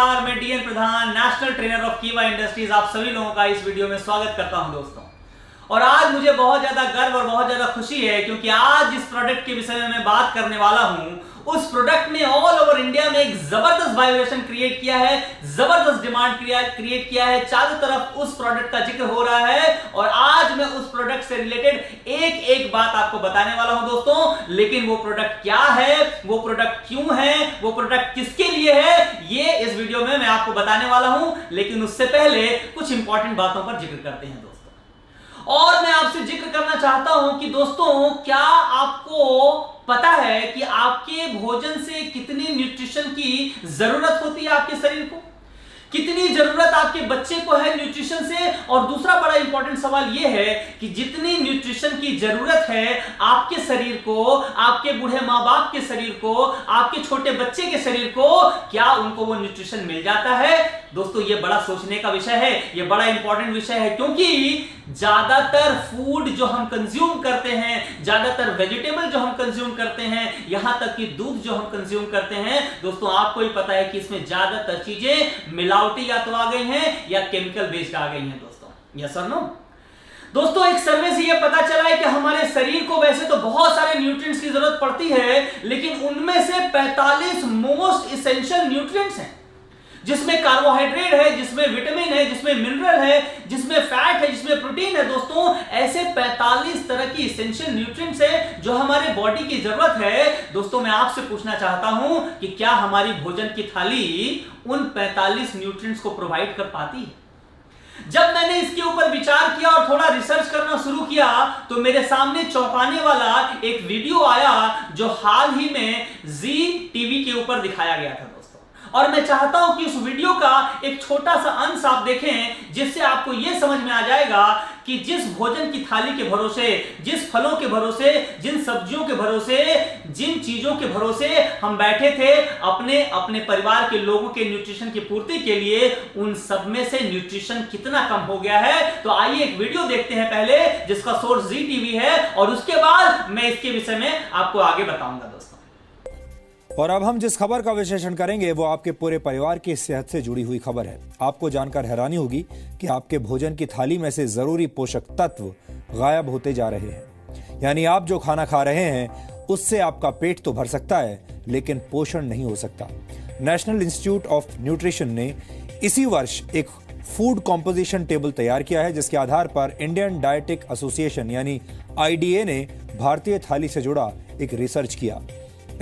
नमस्कार, मैं DN Pradhan, national trainer of Kiwa industries, आप सभी लोगों का इस वीडियो में स्वागत करता हूं दोस्तों। और आज मुझे बहुत ज्यादा गर्व और बहुत ज्यादा खुशी है क्योंकि आज जिस प्रोडक्ट के विषय में मैं बात करने वाला हूं उस प्रोडक्ट ने ऑल ओवर इंडिया में एक जबरदस्त वाइब्रेशन क्रिएट किया है, जबरदस्त डिमांड क्रिएट किया है। चारों तरफ उस प्रोडक्ट का जिक्र हो रहा है और आज मैं उस प्रोडक्ट से रिलेटेड एक एक बात आपको बताने वाला हूं दोस्तों। लेकिन वो प्रोडक्ट क्या है, वो प्रोडक्ट क्यों है, वो प्रोडक्ट किसके लिए है, ये इस वीडियो में मैं आपको बताने वाला हूं। लेकिन उससे पहले कुछ इंपॉर्टेंट बातों पर जिक्र करते हैं दोस्तों। और मैं आपसे जिक्र करना चाहता हूं कि दोस्तों, क्या आपको पता है कि आपके भोजन से कितनी न्यूट्रिशन की जरूरत होती है आपके शरीर को, कितनी जरूरत आपके बच्चे को है न्यूट्रिशन से। और दूसरा बड़ा इंपॉर्टेंट सवाल यह है कि जितनी न्यूट्रिशन की जरूरत है आपके शरीर को, आपके बूढ़े माँ बाप के शरीर को, आपके छोटे बच्चे के शरीर को, क्या उनको वो न्यूट्रिशन मिल जाता है? दोस्तों, ये बड़ा सोचने का विषय है, ये बड़ा इंपॉर्टेंट विषय है क्योंकि ज्यादातर फूड जो हम कंज्यूम करते हैं, ज्यादातर वेजिटेबल जो हम कंज्यूम करते हैं, यहां तक कि दूध जो हम कंज्यूम करते हैं दोस्तों, आपको ही पता है कि इसमें ज्यादातर चीजें मिलावटी या तो आ गई हैं या केमिकल बेस्ड आ गई हैं दोस्तों। यस और नो? दोस्तों, एक सर्वे से यह पता चला है कि हमारे शरीर को वैसे तो बहुत सारे न्यूट्रिएंट्स की जरूरत पड़ती है, लेकिन उनमें से 45 मोस्ट इसेंशियल न्यूट्रिएंट्स हैं जिसमें कार्बोहाइड्रेट है, जिसमें विटामिन है, जिसमें मिनरल है, जिसमें फैट है, जिसमें प्रोटीन है। दोस्तों, ऐसे 45 तरह की एसेंशियल न्यूट्रिएंट्स है जो हमारे बॉडी की जरूरत है। दोस्तों, मैं आपसे पूछना चाहता हूं कि क्या हमारी भोजन की थाली उन 45 न्यूट्रिएंट्स को प्रोवाइड कर पाती है? जब मैंने इसके ऊपर विचार किया और थोड़ा रिसर्च करना शुरू किया तो मेरे सामने चौंकाने वाला एक वीडियो आया जो हाल ही में जी टीवी के ऊपर दिखाया गया था। और मैं चाहता हूं कि उस वीडियो का एक छोटा सा अंश आप देखें जिससे आपको यह समझ में आ जाएगा कि जिस भोजन की थाली के भरोसे, जिस फलों के भरोसे, जिन सब्जियों के भरोसे, जिन चीजों के भरोसे हम बैठे थे अपने अपने परिवार के लोगों के न्यूट्रिशन की पूर्ति के लिए, उन सब में से न्यूट्रिशन कितना कम हो गया है। तो आइए एक वीडियो देखते हैं पहले जिसका सोर्स जी टीवी है और उसके बाद मैं इसके विषय में आपको आगे बताऊंगा दोस्तों। और अब हम जिस खबर का विश्लेषण करेंगे वो आपके पूरे परिवार की सेहत से जुड़ी हुई खबर है। आपको जानकर हैरानी होगी कि आपके भोजन की थाली में से जरूरी पोषक तत्व गायब होते जा रहे हैं। यानी आप जो खाना खा रहे हैं उससे आपका पेट तो भर सकता है लेकिन पोषण नहीं हो सकता। नेशनल इंस्टीट्यूट ऑफ न्यूट्रिशन ने इसी वर्ष एक फूड कॉम्पोजिशन टेबल तैयार किया है जिसके आधार पर इंडियन डायटिक एसोसिएशन यानी आईडीए ने भारतीय थाली से जुड़ा एक रिसर्च किया।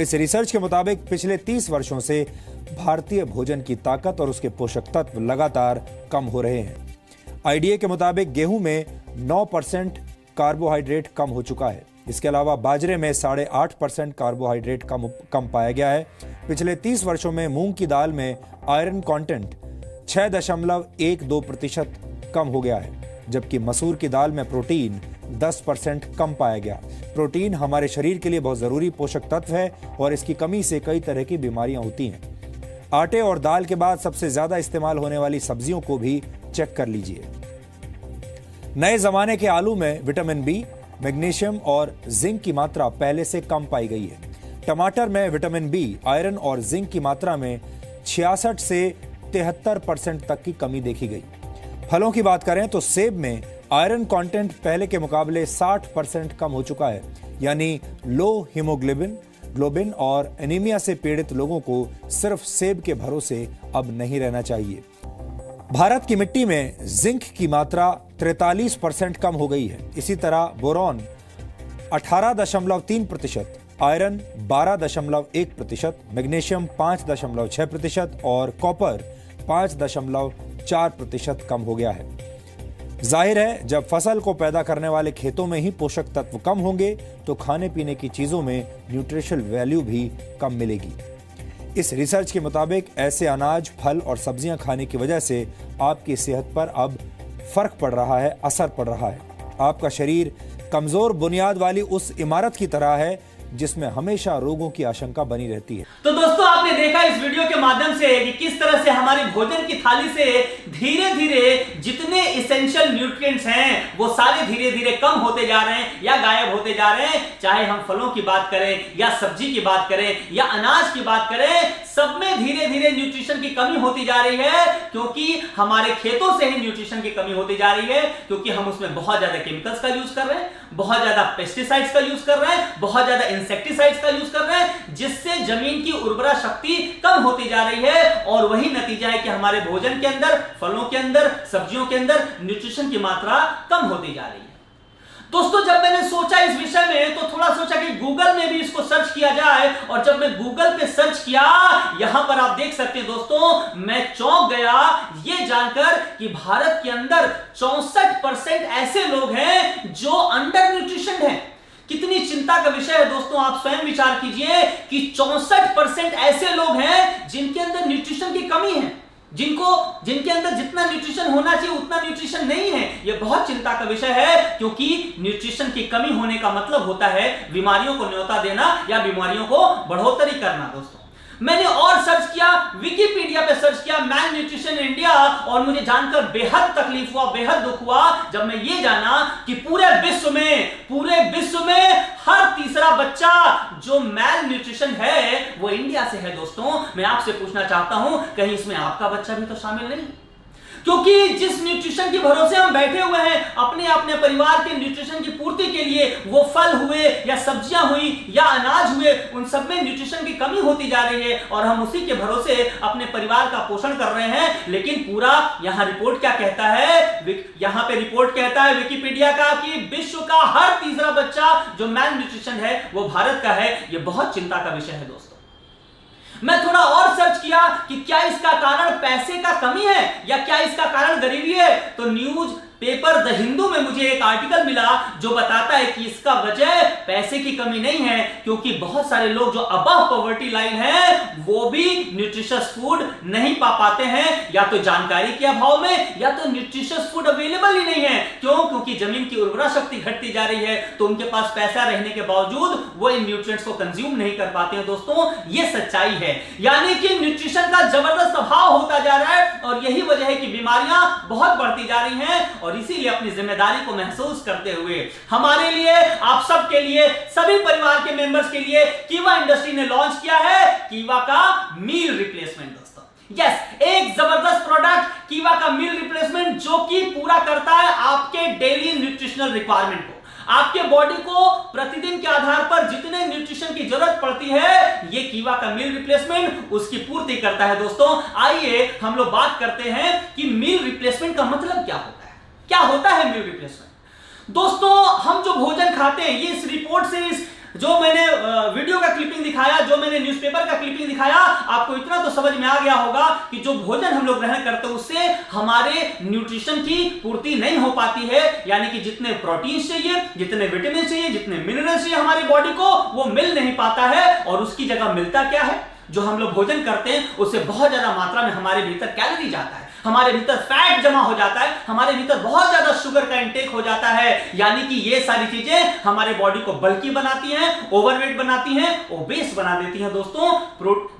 इस रिसर्च के मुताबिक पिछले 30 वर्षों से भारतीय भोजन की ताकत और उसके पोषक तत्व लगातार कम हो रहे हैं। आईडीए के मुताबिक गेहूं में 9% कार्बोहाइड्रेट कम हो चुका है। इसके अलावा बाजरे में 8.5% कार्बोहाइड्रेट कम पाया गया है। पिछले 30 वर्षों में मूंग की दाल में आयरन कंटेंट 6.12% कम हो गया है, जबकि मसूर की दाल में प्रोटीन 10% कम पाया गया। प्रोटीन हमारे शरीर के लिए बहुत जरूरी पोषक तत्व है और इसकी कमी से कई तरह की बीमारियां होती हैं। आटे और दाल के बाद सबसे ज्यादा इस्तेमाल होने वाली सब्जियों को भी चेक कर लीजिए। नए जमाने के आलू में विटामिन बी, मैग्नीशियम और जिंक की मात्रा पहले से कम पाई गई है। टमाटर में विटामिन बी, आयरन और जिंक की मात्रा में 66 से 73% तक की कमी देखी गई। फलों की बात करें तो सेब में आयरन कंटेंट पहले के मुकाबले 60% कम हो चुका है। यानी लो हीमोग्लोबिन और एनीमिया से पीड़ित लोगों को सिर्फ सेब के भरोसे अब नहीं रहना चाहिए। भारत की मिट्टी में जिंक की मात्रा 43% कम हो गई है। इसी तरह बोरॉन 18.3%, आयरन 12.1%, मैग्नीशियम 5.6% और कॉपर 5.4% कम हो गया है। जाहिर है, जब फसल को पैदा करने वाले खेतों में ही पोषक तत्व कम होंगे तो खाने पीने की चीजों में न्यूट्रिशनल वैल्यू भी कम मिलेगी। इस रिसर्च के मुताबिक ऐसे अनाज, फल और सब्जियां खाने की वजह से आपकी सेहत पर अब फर्क पड़ रहा है, असर पड़ रहा है। आपका शरीर कमजोर बुनियाद वाली उस इमारत की तरह है जिसमें हमेशा रोगों की आशंका बनी रहती है। तो दोस्तों, आपने देखा इस वीडियो के माध्यम से कि किस तरह से हमारी भोजन की थाली से धीरे धीरे जितने इसेंशियल न्यूट्रिएंट्स हैं वो सारे धीरे धीरे कम होते जा रहे हैं या गायब होते जा रहे हैं। चाहे हम फलों की बात करें या सब्जी की बात करें या अनाज की बात करें, सब में धीरे धीरे न्यूट्रिशन की कमी होती जा रही है, क्योंकि हमारे खेतों से ही न्यूट्रिशन की कमी होती जा रही है, क्योंकि हम उसमें बहुत ज्यादा केमिकल्स का यूज कर रहे हैं, बहुत ज्यादा पेस्टिसाइड्स का यूज कर रहे हैं, बहुत ज्यादा इंसेक्टिसाइड्स का यूज कर रहे हैं, जिससे जमीन की उर्वरा शक्ति कम होती जा रही है। और वही नतीजा है कि हमारे भोजन के अंदर, फलों के अंदर, सब्जियों के अंदर न्यूट्रिशन की मात्रा कम होती जा रही है। दोस्तों, जब मैंने सोचा इस विषय में तो थोड़ा सोचा कि गूगल में भी इसको सर्च किया जाए, और जब मैं गूगल पे सर्च किया, यहां पर आप देख सकते हैं दोस्तों, मैं चौंक गया ये जानकर कि भारत के अंदर 64% ऐसे लोग हैं जो अंडर न्यूट्रिशन हैं। कितनी चिंता का विषय है दोस्तों, आप स्वयं विचार कीजिए कि 64% ऐसे लोग हैं जिनके अंदर न्यूट्रिशन की कमी है, जिनके अंदर जितना न्यूट्रिशन होना चाहिए उतना न्यूट्रिशन नहीं है। यह बहुत चिंता का विषय है, क्योंकि न्यूट्रिशन की कमी होने का मतलब होता है बीमारियों को न्योता देना या बीमारियों को बढ़ोतरी करना। दोस्तों, मैंने और सर्च किया, विकिपीडिया पे सर्च किया मैल न्यूट्रिशन इंडिया, और मुझे जानकर बेहद तकलीफ हुआ, बेहद दुख हुआ जब मैं ये जाना कि पूरे विश्व में हर तीसरा बच्चा जो मैल न्यूट्रिशन है वो इंडिया से है। दोस्तों, मैं आपसे पूछना चाहता हूं, कहीं इसमें आपका बच्चा भी तो शामिल नहीं? क्योंकि जिस न्यूट्रिशन के भरोसे हम बैठे हुए हैं अपने परिवार के न्यूट्रिशन की पूर्ति के लिए, वो फल हुए या सब्जियां हुई या अनाज हुए, उन सब में न्यूट्रिशन की कमी होती जा रही है और हम उसी के भरोसे अपने परिवार का पोषण कर रहे हैं। लेकिन पूरा यहां रिपोर्ट क्या कहता है, यहां पे रिपोर्ट कहता है विकिपीडिया का कि विश्व का हर तीसरा बच्चा जो मैल न्यूट्रिशन है वो भारत का है। यह बहुत चिंता का विषय है दोस्तों। मैं थोड़ा और सर्च किया कि क्या इसका कारण पैसे का कमी है या क्या इसका कारण गरीबी है, तो न्यूज पेपर द हिंदू में मुझे एक आर्टिकल मिला जो बताता है कि इसका वजह पैसे की कमी नहीं है, क्योंकि बहुत सारे लोग जो अबव पॉवर्टी लाइन है वो भी न्यूट्रिशियस फूड नहीं पा पाते हैं, या तो जानकारी के अभाव में या तो न्यूट्रिशियस फूड अवेलेबल ही नहीं है। क्यों? क्योंकि जमीन की उर्वरा शक्ति घटती जा रही है, तो उनके पास पैसा रहने के बावजूद वो इन न्यूट्रिएंट्स को कंज्यूम नहीं कर पाते हैं। दोस्तों, ये सच्चाई है, यानी कि न्यूट्रिशन का जबरदस्त अभाव होता जा रहा है, और यही वजह है कि बीमारियां बहुत बढ़ती जा रही हैं। और इसीलिए अपनी जिम्मेदारी को महसूस करते हुए हमारे लिए, आप सबके लिए, सभी परिवार के मेंबर्स के लिए कीवा इंडस्ट्री ने लॉन्च किया है कीवा का मील रिप्लेसमेंट। दोस्तों, यस, एक जबरदस्त प्रोडक्ट कीवा का मील रिप्लेसमेंट जो कि पूरा करता है आपके डेली न्यूट्रिशनल रिक्वायरमेंट को। आपके बॉडी को प्रतिदिन के आधार पर जितने न्यूट्रिशन की जरूरत पड़ती है, ये कीवा का मील रिप्लेसमेंट उसकी पूर्ति करता है। दोस्तों, आइए हम लोग बात करते हैं कि मील रिप्लेसमेंट का मतलब क्या होता है। क्या होता है मील रिप्लेसमेंट? दोस्तों, हम जो भोजन खाते हैं, ये इस रिपोर्ट से, इस जो मैंने वीडियो का क्लिपिंग दिखाया, जो मैंने न्यूज़पेपर का क्लिपिंग दिखाया, आपको इतना तो समझ में आ गया होगा कि जो भोजन हम लोग ग्रहण करते हैं उससे हमारे न्यूट्रिशन की पूर्ति नहीं हो पाती है, यानी कि जितने प्रोटीन चाहिए, जितने विटामिन चाहिए, जितने मिनरल्स चाहिए हमारी बॉडी को, वो मिल नहीं पाता है। और उसकी जगह मिलता क्या है? जो हम लोग भोजन करते हैं उससे बहुत ज्यादा मात्रा में हमारे भीतर कैलोरी जाता है, हमारे भीतर फैट जमा हो जाता है, हमारे भीतर बहुत ज्यादा शुगर का इंटेक हो जाता है, यानी कि ये सारी चीजें हमारे बॉडी को बल्की बनाती हैं, ओवरवेट बनाती हैं, ओबेस बना देती हैं। दोस्तों,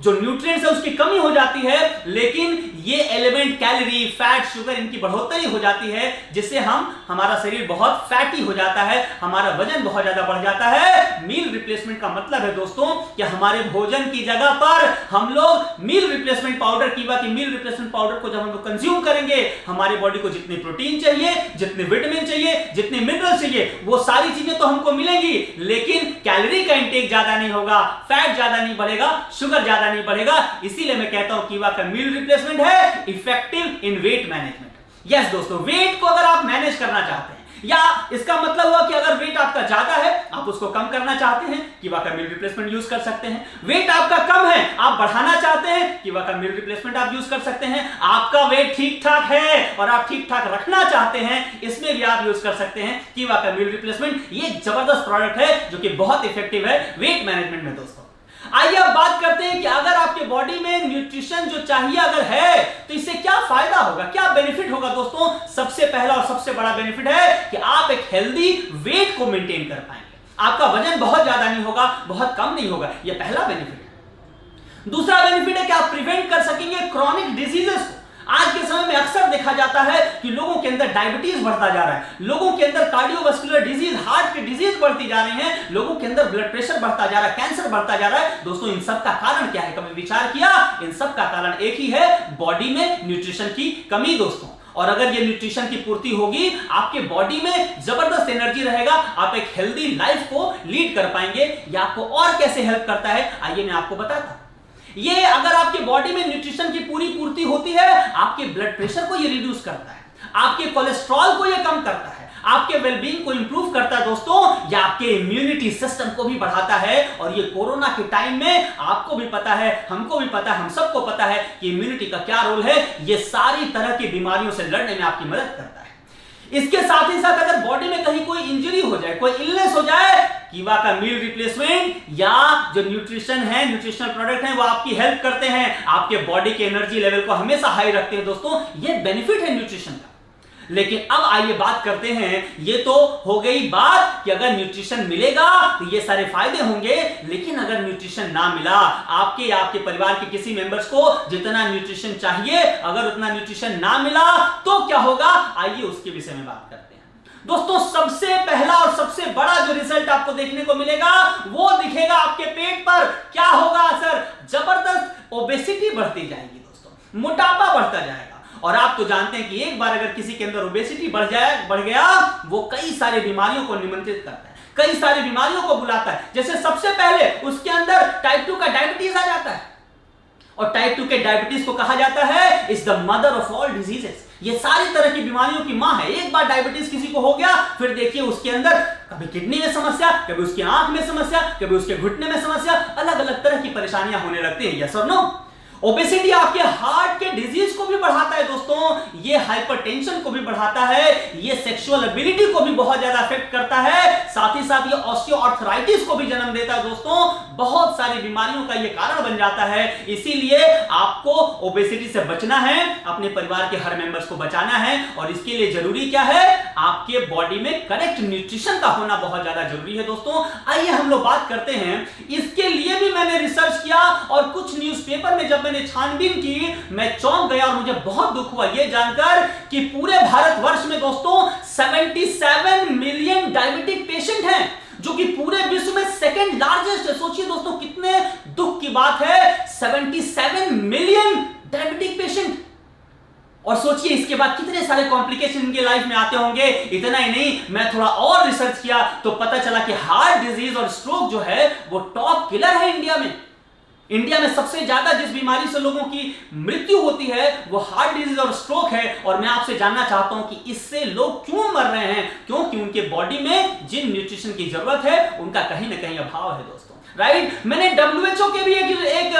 जो न्यूट्रिएंट्स है उसकी कमी हो जाती है, लेकिन ये एलिमेंट कैलोरी, फैट, शुगर, इनकी बढ़ोतरी हो जाती है, जिससे हमारा शरीर बहुत फैटी हो जाता है, हमारा वजन बहुत ज्यादा बढ़ जाता है। मील रिप्लेसमेंट का मतलब है दोस्तों कि हमारे भोजन की जगह पर हम लोग मील रिप्लेसमेंट पाउडर, कीवा की मील रिप्लेसमेंट पाउडर को जब हम लोग कंज्यूम करेंगे, हमारी बॉडी को जितने प्रोटीन चाहिए, जितने विटामिन चाहिए, जितने मिनरल चाहिए, वो सारी चीजें तो हमको मिलेंगी, लेकिन कैलोरी का इंटेक ज्यादा नहीं होगा, फैट ज्यादा नहीं बढ़ेगा, शुगर ज्यादा नहीं बढ़ेगा। इसीलिए मैं कहता हूं कीवा का मील रिप्लेसमेंट है effective in weight management. Yes दोस्तों, वेट को अगर आप मैनेज करना चाहते हैं, या इसका मतलब हुआ कि अगर वेट आपका ज्यादा है, आप उसको कम करना चाहते हैं, कीवा का मील रिप्लेसमेंट यूज कर सकते हैं। वेट आपका कम है, आप बढ़ाना चाहते हैं, कीवा का मील रिप्लेसमेंट आप यूज कर सकते हैं। आपका वेट ठीक ठाक है और आप ठीक ठाक रखना चाहते हैं, इसमें भी आप यूज कर सकते हैं कीवा का मील रिप्लेसमेंट। ये जबरदस्त प्रोडक्ट है जो कि बहुत इफेक्टिव है वेट मैनेजमेंट में। दोस्तों, आइए अब बात करते हैं कि अगर आपके बॉडी में न्यूट्रिशन जो चाहिए अगर है, तो इससे क्या फायदा होगा, क्या बेनिफिट होगा। दोस्तों, सबसे पहला और सबसे बड़ा बेनिफिट है कि आप एक हेल्दी वेट को मेंटेन कर पाएंगे। आपका वजन बहुत ज्यादा नहीं होगा, बहुत कम नहीं होगा। यह पहला बेनिफिट है। दूसरा बेनिफिट है कि आप प्रिवेंट कर सकेंगे क्रॉनिक डिजीजेस को। आज के समय में अक्सर देखा जाता है कि लोगों के अंदर डायबिटीज बढ़ता जा रहा है, लोगों के अंदर कार्डियोवास्कुलर डिजीज, हार्ट की डिजीज बढ़ती जा रही है, लोगों के अंदर ब्लड प्रेशर बढ़ता जा रहा है, कैंसर बढ़ता जा रहा है। दोस्तों, इन सब का कारण क्या है? कभी विचार किया? इन सब का कारण एक ही है, बॉडी में न्यूट्रिशन की कमी दोस्तों। और अगर ये न्यूट्रिशन की पूर्ति होगी, आपके बॉडी में जबरदस्त एनर्जी रहेगा, आप एक हेल्दी लाइफ को लीड कर पाएंगे। ये आपको और कैसे हेल्प करता है, आइए मैं आपको बताता हूं। ये अगर आपके बॉडी में न्यूट्रिशन की पूरी पूर्ति होती है, आपके ब्लड प्रेशर को ये रिड्यूस करता है, आपके कोलेस्ट्रॉल को ये कम करता है, आपके वेलबींग को इंप्रूव करता है दोस्तों। ये आपके इम्यूनिटी सिस्टम को भी बढ़ाता है। और ये कोरोना के टाइम में आपको भी पता है, हमको भी पता है, हम सबको पता है कि इम्यूनिटी का क्या रोल है। ये सारी तरह की बीमारियों से लड़ने में आपकी मदद करता है। इसके साथ ही साथ अगर बॉडी में कहीं कोई इंजरी हो जाए, कोई इलनेस हो जाए, कीवा का मील रिप्लेसमेंट या जो न्यूट्रिशन है, न्यूट्रिशनल प्रोडक्ट है, वो आपकी हेल्प करते हैं, आपके बॉडी के एनर्जी लेवल को हमेशा हाई रखते हैं दोस्तों। ये बेनिफिट है न्यूट्रिशन का। लेकिन अब आइए बात करते हैं, ये तो हो गई बात कि अगर न्यूट्रिशन मिलेगा तो ये सारे फायदे होंगे। लेकिन अगर न्यूट्रिशन ना मिला, आपके या आपके परिवार के किसी मेंबर्स को जितना न्यूट्रिशन चाहिए, अगर उतना न्यूट्रिशन ना मिला तो क्या होगा? आइए उसके विषय में बात करते हैं दोस्तों। सबसे पहला और सबसे बड़ा जो रिजल्ट आपको देखने को मिलेगा वो दिखेगा आपके पेट पर। क्या होगा असर? जबरदस्त ओबेसिटी बढ़ती जाएगी दोस्तों, मोटापा बढ़ता जाएगा। और आप तो जानते हैं कि एक बार अगर किसी के अंदर ओबेसिटी बढ़ गया, वो कई सारी बीमारियों को निमंत्रित करता है, कई सारी बीमारियों को बुलाता है। जैसे सबसे पहले उसके अंदर टाइप 2 का डायबिटीज आ जाता है। और टाइप 2 के डायबिटीज को कहा जाता है is the mother of all diseases. ये सारी तरह की बीमारियों की मां है। एक बार डायबिटीज किसी को हो गया, फिर देखिए उसके अंदर कभी किडनी में समस्या, कभी उसकी आंख में समस्या, कभी उसके घुटने में समस्या, अलग अलग तरह की परेशानियां होने लगती है। यस और नो? ओबेसिटी आपके हार्ट के डिजीज को भी बढ़ाता है दोस्तों, ये हाइपरटेंशन को भी बढ़ाता है, ये सेक्सुअल एबिलिटी को भी बहुत ज्यादा अफेक्ट करता है, साथ ही साथ ये ऑस्टियोआर्थराइटिस को भी जन्म देता है दोस्तों। बहुत सारी बीमारियों का ये कारण बन जाता है। इसीलिए आपको ओबेसिटी से बचना है, अपने परिवार के हर मेंबर्स को बचाना है। और इसके लिए जरूरी क्या है? आपके बॉडी में करेक्ट न्यूट्रिशन का होना बहुत ज्यादा जरूरी है दोस्तों। आइए हम लोग बात करते हैं। इसके लिए भी मैंने रिसर्च किया और कुछ न्यूज़पेपर में जब मैंने छानबीन की, मैं चौंक गया और मुझे बहुत दुख हुआ यह जानकर कि पूरे भारतवर्ष में दोस्तों 77 मिलियन डायबिटिक पेशेंट हैं, जो कि पूरे विश्व में सेकंड लार्जेस्ट है। सोचिए दोस्तों कितने दुख की बात है, 77 मिलियन डायबिटिक पेशेंट। और सोचिए इसके बाद कितने सारे कॉम्प्लिकेशन इनके लाइफ में आते होंगे। इतना ही नहीं, मैं थोड़ा और रिसर्च किया तो पता चला कि हार्ट डिजीज और स्ट्रोक जो है वो टॉप किलर है इंडिया में। इंडिया में सबसे ज्यादा जिस बीमारी से लोगों की मृत्यु होती है वो हार्ट डिजीज और स्ट्रोक है। और मैं आपसे जानना चाहता हूं कि इससे लोग क्यों मर रहे हैं? क्योंकि उनके बॉडी में जिन न्यूट्रिशन की जरूरत है उनका कहीं ना कहीं अभाव है दोस्तों। राइट? मैंने WHO के भी एक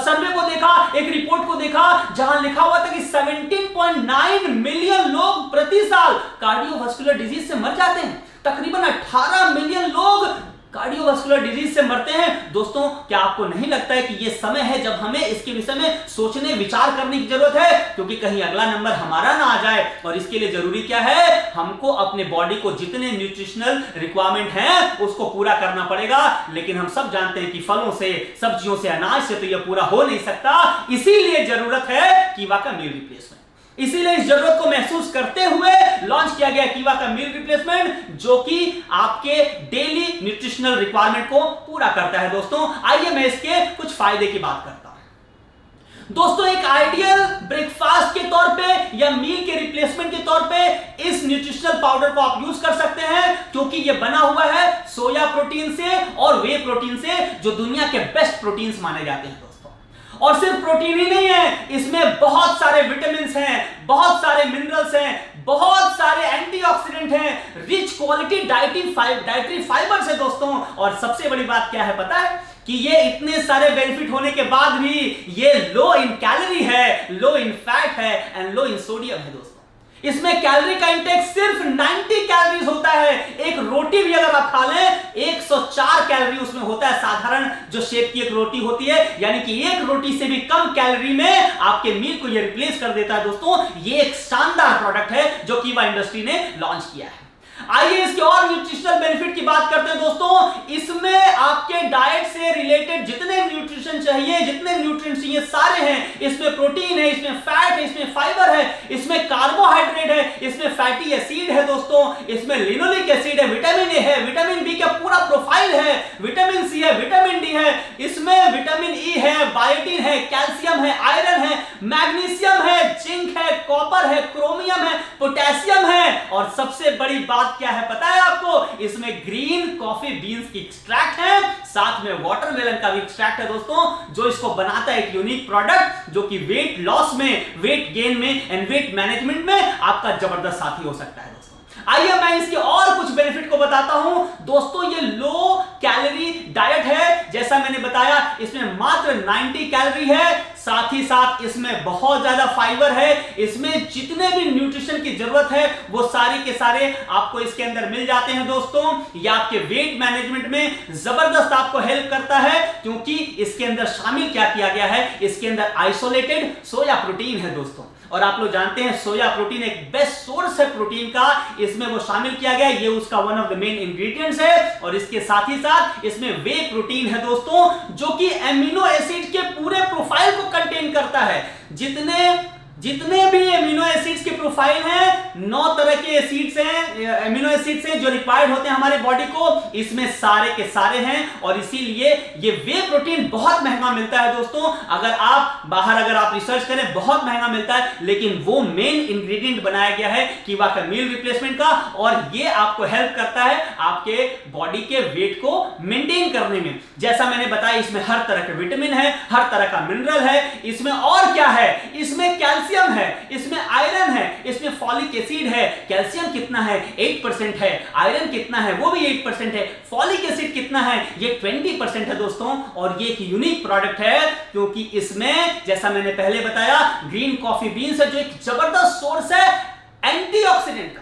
सर्वे को देखा, एक रिपोर्ट को देखा, जहां लिखा हुआ था कि 17.9 मिलियन लोग प्रति साल कार्डियोवास्कुलर डिजीज से मर जाते हैं। तकरीबन 18 मिलियन लोग कार्डियोवास्कुलर डिजीज से मरते हैं। दोस्तों, क्या आपको नहीं लगता है कि यह समय है जब हमें इसके विषय में सोचने विचार करने की जरूरत है? क्योंकि कहीं अगला नंबर हमारा ना आ जाए। और इसके लिए जरूरी क्या है? हमको अपने बॉडी को जितने न्यूट्रिशनल रिक्वायरमेंट हैं उसको पूरा करना पड़ेगा। लेकिन हम सब जानते हैं कि फलों से, सब्जियों से, अनाज से तो यह पूरा हो नहीं सकता। इसीलिए जरूरत है कीवा का मील रिप्लेसमेंट। इसीलिए इस जरूरत को महसूस करते हुए लॉन्च किया गया कीवा का मील रिप्लेसमेंट, जो कि आपके डेली न्यूट्रिशनल रिक्वायरमेंट को पूरा करता है दोस्तों। आइए मैं इसके कुछ फायदे की बात करता हूं दोस्तों। एक आइडियल ब्रेकफास्ट के तौर पे या मील के रिप्लेसमेंट के तौर पे इस न्यूट्रिशनल पाउडर को आप यूज कर सकते हैं, क्योंकि यह बना हुआ है सोया प्रोटीन से और वे प्रोटीन से, जो दुनिया के बेस्ट प्रोटीन्स माने जाते हैं दोस्तों। और सिर्फ प्रोटीन ही नहीं है, इसमें बहुत सारे विटामिन्स हैं, बहुत सारे मिनरल्स हैं, बहुत सारे एंटीऑक्सीडेंट हैं, रिच क्वालिटी डाइटरी फाइबर्स है दोस्तों। और सबसे बड़ी बात क्या है पता है? कि ये इतने सारे बेनिफिट होने के बाद भी ये लो इन कैलोरी है, लो इन फैट है एंड लो इन सोडियम है दोस्तों। इसमें कैलोरी का इंटेक सिर्फ 90 कैलोरीज होता है। एक रोटी भी अगर आप खा लें 104 कैलोरी उसमें होता है। साधारण जो शेप की एक रोटी होती है, यानी कि एक रोटी से भी कम कैलोरी में आपके मील को ये रिप्लेस कर देता है दोस्तों। ये एक शानदार प्रोडक्ट है जो कीवा इंडस्ट्री ने लॉन्च किया है। आइए इसके और न्यूट्रिशनल बेनिफिट की बात करते हैं दोस्तों। इसमें आपके डाइट से रिलेटेड जितने न्यूट्रिशन चाहिए, जितने न्यूट्रिएंट्स चाहिए सारे हैं। इसमें प्रोटीन है, इसमें फैट है, इसमें फाइबर है, इसमें कार्बोहाइड्रेट है, इसमें फैटी एसिड है दोस्तों, इसमें लिनोलिक एसिड है, विटामिन ए है, विटामिन बी का पूरा प्रोफाइल है, विटामिन सी है, विटामिन डी है, इसमें विटामिन ई है, बायोटिन है, कैल्शियम है, आयरन है, मैग्नीशियम है, जिंक है, कॉपर है, क्रोमियम है, पोटेशियम है और सबसे बड़ी बात क्या है पता है आपको? इसमें ग्रीन कॉफी बीन्स की एक्सट्रैक्ट है, साथ में वाटरमेलन का भी एक्सट्रैक्ट है दोस्तों, जो इसको बनाता है एक यूनिक प्रोडक्ट जो कि वेट लॉस में, वेट गेन में एंड वेट मैनेजमेंट में आपका जबरदस्त साथी हो सकता है दोस्तों। आइए मैं इसके और कुछ बेनिफिट को बताता हूं दोस्तों। ये लो कैलोरी डाइट है, जैसा मैंने बताया इसमें मात्र 90 कैलोरी है, साथ ही साथ इसमें बहुत ज्यादा फाइबर है, इसमें जितने भी न्यूट्रिशन की जरूरत है वो सारे के सारे आपको इसके अंदर मिल जाते हैं दोस्तों। ये आपके वेट मैनेजमेंट में जबरदस्त आपको हेल्प करता है, क्योंकि इसके अंदर शामिल क्या किया गया है, इसके अंदर आइसोलेटेड सोया प्रोटीन है दोस्तों। और आप लोग जानते हैं सोया प्रोटीन एक बेस्ट सोर्स है प्रोटीन का, इसमें वो शामिल किया गया है, ये उसका one of the main ingredients है। और इसके साथ ही साथ इसमें वे प्रोटीन है दोस्तों, जो कि एमिनो एसिड के पूरे प्रोफाइल को कंटेन करता है। जितने भी एमिनो एसिड्स के प्रोफाइल हैं, 9 तरह के एसिड्स हैं, एमिनो एसिड्स हैं जो रिक्वायर्ड होते हैं हमारे बॉडी को, इसमें सारे के सारे हैं। और इसीलिए ये वे प्रोटीन बहुत महंगा मिलता है दोस्तों। अगर आप रिसर्च करें बहुत महंगा मिलता है, लेकिन वो मेन इंग्रेडिएंट बनाया गया है कीवा का मील रिप्लेसमेंट का, और ये आपको हेल्प करता है आपके बॉडी के वेट को मेंटेन करने में। जैसा मैंने बताया इसमें हर तरह के विटामिन है, हर तरह का मिनरल है, इसमें और क्या है, इसमें कैल्शियम है, इसमें आयरन है, इसमें फॉलिक एसिड है। कैल्शियम कितना है? 8% है। आयरन कितना है? वो भी 8% है। फॉलिक एसिड कितना है? ये 20% है दोस्तों। और ये एक यूनिक प्रोडक्ट है, क्योंकि इसमें जैसा मैंने पहले बताया ग्रीन कॉफी बीन्स है, जो एक जबरदस्त सोर्स है एंटीऑक्सीडेंट का,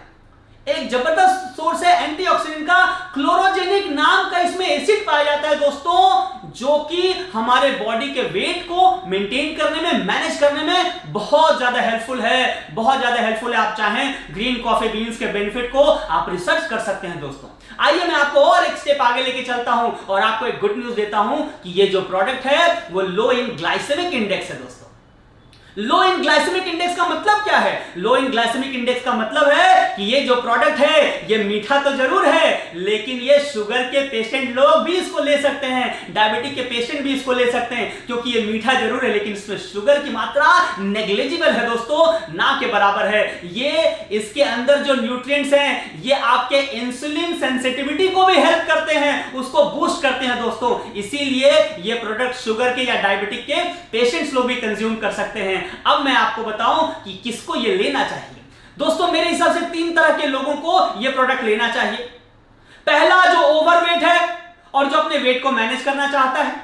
एक जबरदस्त सोर्स है एंटीऑक्सीडेंट का। क्लोरोजेनिक नाम का इसमें एसिड पाया जाता है दोस्तों, जो कि हमारे बॉडी के वेट को मेंटेन करने में, मैनेज करने में बहुत ज्यादा हेल्पफुल है, बहुत ज्यादा हेल्पफुल है। आप चाहें ग्रीन कॉफी बीन्स के बेनिफिट को आप रिसर्च कर सकते हैं दोस्तों। आइए मैं आपको और एक स्टेप आगे लेके चलता हूं और आपको एक गुड न्यूज देता हूं कि ये जो प्रोडक्ट है वो लो इन ग्लाइसेमिक इंडेक्स है दोस्तों। लो इन ग्लाइसेमिक इंडेक्स का मतलब क्या है? लो इन ग्लाइसेमिक इंडेक्स का मतलब है कि ये जो प्रोडक्ट है ये मीठा तो जरूर है, लेकिन ये शुगर के पेशेंट लोग भी इसको ले सकते हैं, डायबिटिक के पेशेंट भी इसको ले सकते हैं, क्योंकि ये मीठा जरूर है लेकिन इसमें शुगर की मात्रा नेग्लिजिबल है दोस्तों, ना के बराबर है। ये इसके अंदर जो न्यूट्रिएंट्स हैं ये आपके इंसुलिन सेंसिटिविटी को भी हेल्प करते हैं, उसको बूस्ट करते हैं दोस्तों। इसीलिए ये प्रोडक्ट शुगर के या डायबिटिक के पेशेंट्स लोग भी कंज्यूम कर सकते हैं। अब मैं आपको बताऊं कि किसको ये लेना चाहिए दोस्तों। मेरे हिसाब से 3 तरह के लोगों को ये प्रोडक्ट लेना चाहिए। पहला जो ओवरवेट है और जो अपने वेट को मैनेज करना चाहता है,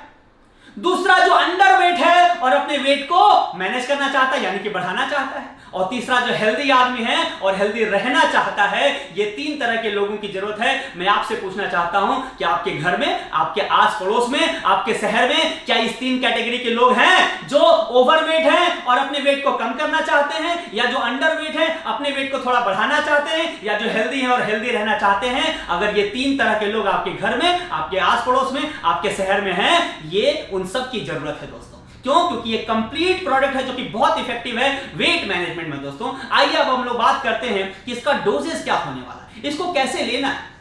दूसरा जो अंडरवेट है और अपने वेट को मैनेज करना चाहता है यानी कि बढ़ाना चाहता है, और तीसरा जो हेल्दी आदमी है और हेल्दी रहना चाहता है। ये 3 तरह के लोगों की जरूरत है। मैं आपसे पूछना चाहता हूं कि आपके घर में, आपके आस पड़ोस में, आपके शहर में क्या इस 3 कैटेगरी के लोग हैं, जो ओवरवेट हैं और अपने वेट को कम करना चाहते हैं, या जो अंडरवेट है अपने वेट को थोड़ा बढ़ाना चाहते हैं, या जो हेल्दी है और हेल्दी रहना चाहते हैं? अगर ये 3 तरह के लोग आपके घर में, आपके आस पड़ोस में, आपके शहर में हैं, ये उन सब की जरूरत है दोस्तों। क्यों? क्योंकि ये कंप्लीट प्रोडक्ट है जो कि बहुत इफेक्टिव है वेट मैनेजमेंट में दोस्तों। आइए अब हम लोग बात करते हैं कि इसका डोजेस क्या होने वाला है, इसको कैसे लेना है।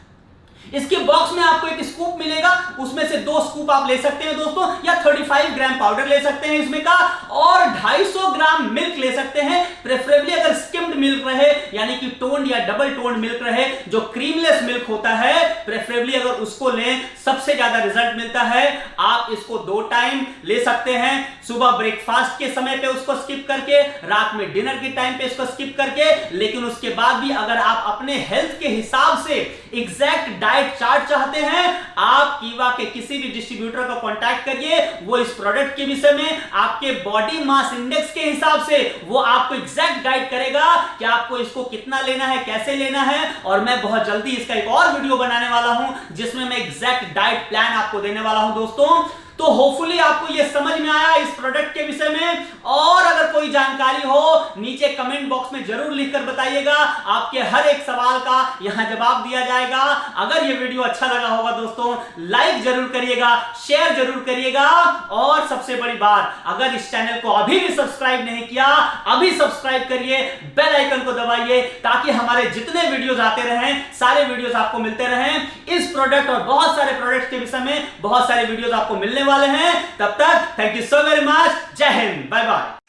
इसके बॉक्स में आपको एक स्कूप मिलेगा, उसमें से 2 स्कूप आप ले सकते हैं दोस्तों, या 35 ग्राम पाउडर ले सकते हैं इसमें का, और 250 ग्राम मिल्क ले सकते हैं। प्रेफरेबली अगर स्किम्ड मिल्क रहे, यानी कि टोन्ड या डबल टोन्ड मिल्क रहे, जो क्रीमलेस मिल्क होता है, प्रेफरेबली अगर उसको लें सबसे ज्यादा रिजल्ट मिलता है। आप इसको 2 टाइम ले सकते हैं, सुबह ब्रेकफास्ट के समय पे उसको स्किप करके, रात में डिनर के टाइम पे इसको स्किप करके। लेकिन उसके बाद भी अगर आप अपने हेल्थ के हिसाब से एग्जैक्ट डाइट चार्ट चाहते हैं, आप कीवा के किसी भी डिस्ट्रीब्यूटर को कांटेक्ट करिए, वो इस प्रोडक्ट के विषय में आपके बॉडी मास इंडेक्स के हिसाब से वो आपको एग्जैक्ट गाइड करेगा कि आपको इसको कितना लेना है, कैसे लेना है। और मैं बहुत जल्दी इसका एक और वीडियो बनाने वाला हूं जिसमें मैं एग्जैक्ट डाइट प्लान आपको देने वाला हूं दोस्तों। तो होपफुली आपको यह समझ में आया इस प्रोडक्ट के विषय में। और अगर कोई जानकारी हो नीचे कमेंट बॉक्स में जरूर लिखकर बताइएगा, आपके हर एक सवाल का यहां जवाब दिया जाएगा। अगर यह वीडियो अच्छा लगा होगा दोस्तों, लाइक जरूर करिएगा, शेयर जरूर करिएगा, और सबसे बड़ी बात, अगर इस चैनल को अभी भी सब्सक्राइब नहीं किया, अभी सब्सक्राइब करिए, बेल आइकन को दबाइए, ताकि हमारे जितने वीडियोस आते रहें सारे वीडियोस आपको मिलते रहें। इस प्रोडक्ट और बहुत सारे प्रोडक्ट्स के विषय में बहुत सारे वीडियोस आपको मिलने वाले हैं। तब तक thank you so very much. जय हिंद, बाय बाय।